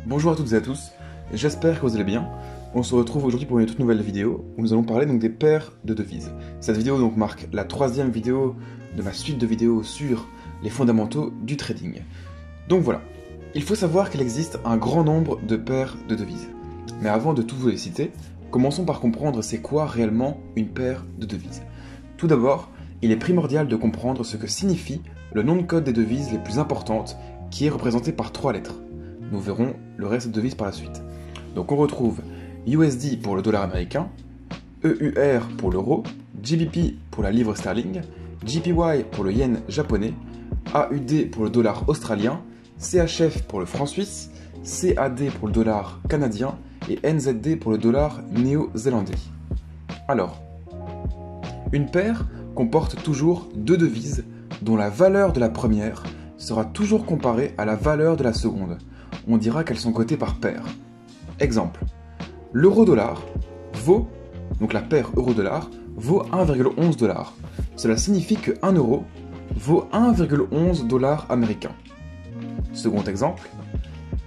Bonjour à toutes et à tous, j'espère que vous allez bien. On se retrouve aujourd'hui pour une toute nouvelle vidéo où nous allons parler donc des paires de devises. Cette vidéo donc marque la troisième vidéo de ma suite de vidéos sur les fondamentaux du trading. Donc voilà, il faut savoir qu'il existe un grand nombre de paires de devises. Mais avant de tout vous les citer, commençons par comprendre c'est quoi réellement une paire de devises. Tout d'abord, il est primordial de comprendre ce que signifie le nom de code des devises les plus importantes qui est représenté par 3 lettres. Nous verrons le reste de devises par la suite. Donc on retrouve USD pour le dollar américain, EUR pour l'euro, GBP pour la livre sterling, JPY pour le yen japonais, AUD pour le dollar australien, CHF pour le franc suisse, CAD pour le dollar canadien et NZD pour le dollar néo-zélandais. Alors, une paire comporte toujours deux devises dont la valeur de la première sera toujours comparée à la valeur de la seconde. On dira qu'elles sont cotées par paire. Exemple, l'euro-dollar vaut, donc la paire euro-dollar, vaut 1,11 $. Cela signifie que 1 euro vaut 1,11 $ américains. Second exemple,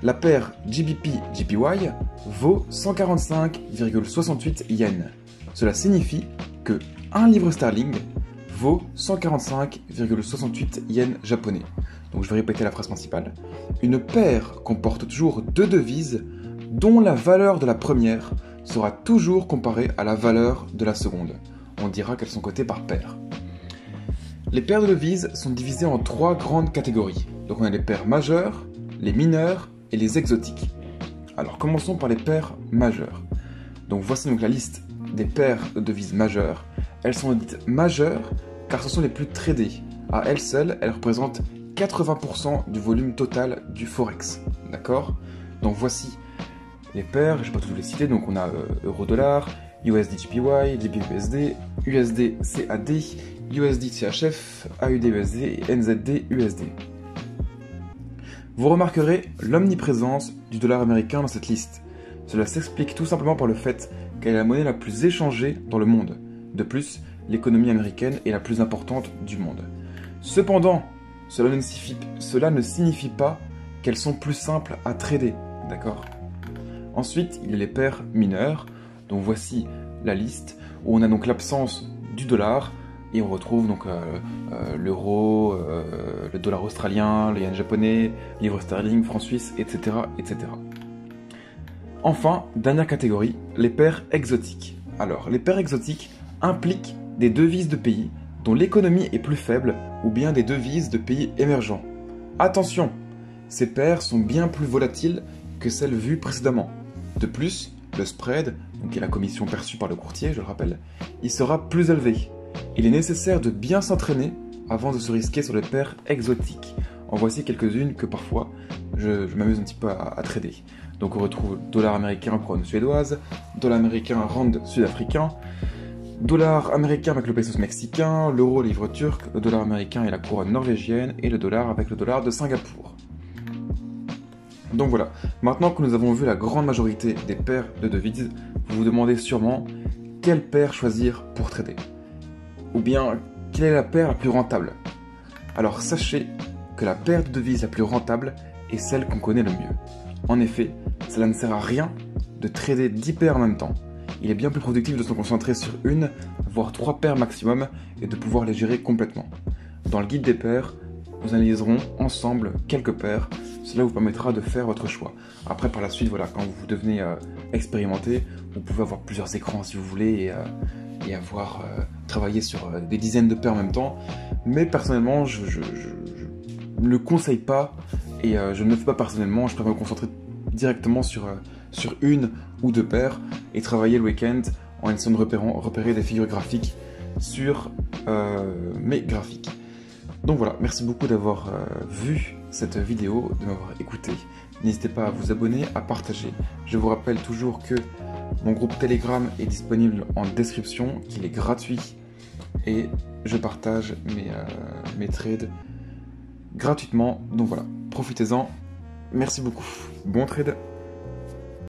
la paire GBP-JPY vaut 145,68 yens. Cela signifie que 1 livre sterling vaut 145,68 yens japonais. Donc je vais répéter la phrase principale. Une paire comporte toujours deux devises dont la valeur de la première sera toujours comparée à la valeur de la seconde. On dira qu'elles sont cotées par paire. Les paires de devises sont divisées en trois grandes catégories. Donc on a les paires majeures, les mineures et les exotiques. Alors commençons par les paires majeures. Donc voici donc la liste des paires de devises majeures. Elles sont dites majeures car ce sont les plus tradées. À elles seules, elles représentent 80% du volume total du Forex. D'accord? Donc voici les paires, je ne vais pas tous les citer. Donc on a euro-dollar, USD-JPY, JPY-USD, USD-CAD, USD-CHF, AUD-USD et NZD-USD. Vous remarquerez l'omniprésence du dollar américain dans cette liste. Cela s'explique tout simplement par le fait qu'elle est la monnaie la plus échangée dans le monde. De plus, l'économie américaine est la plus importante du monde. Cependant, cela ne signifie pas qu'elles sont plus simples à trader, d'accord? Ensuite, il y a les paires mineures, donc voici la liste, où on a donc l'absence du dollar, et on retrouve donc l'euro, le dollar australien, le yen japonais, livre sterling, franc suisse, etc., etc. Enfin, dernière catégorie, les paires exotiques. Alors, les paires exotiques impliquent des devises de pays dont l'économie est plus faible ou bien des devises de pays émergents. Attention, ces paires sont bien plus volatiles que celles vues précédemment. De plus, le spread, donc qui est la commission perçue par le courtier, je le rappelle, il sera plus élevé. Il est nécessaire de bien s'entraîner avant de se risquer sur les paires exotiques. En voici quelques-unes que parfois je m'amuse un petit peu à trader. Donc on retrouve dollar américain, couronne suédoise, dollar américain, rand sud-africain, dollar américain avec le peso mexicain, l'euro livre turc, le dollar américain et la couronne norvégienne, et le dollar avec le dollar de Singapour. Donc voilà, maintenant que nous avons vu la grande majorité des paires de devises, vous vous demandez sûrement quelle paire choisir pour trader. Ou bien, quelle est la paire la plus rentable? Alors sachez que la paire de devises la plus rentable est celle qu'on connaît le mieux. En effet, cela ne sert à rien de trader 10 paires en même temps. Il est bien plus productif de se concentrer sur une, voire 3 paires maximum, et de pouvoir les gérer complètement. Dans le guide des paires, nous analyserons ensemble quelques paires. Cela vous permettra de faire votre choix. Après, par la suite, voilà, quand vous devenez expérimenté, vous pouvez avoir plusieurs écrans si vous voulez et avoir travaillé sur des dizaines de paires en même temps. Mais personnellement, je ne le conseille pas et je ne le fais pas personnellement. Je préfère me concentrer directement sur une ou deux paires et travailler le week-end en essayant de repérer des figures graphiques sur mes graphiques. Donc voilà, merci beaucoup d'avoir vu cette vidéo, de m'avoir écouté. N'hésitez pas à vous abonner, à partager. Je vous rappelle toujours que mon groupe Telegram est disponible en description, qu'il est gratuit et je partage mes trades gratuitement. Donc voilà, profitez-en. Merci beaucoup. Bon trade.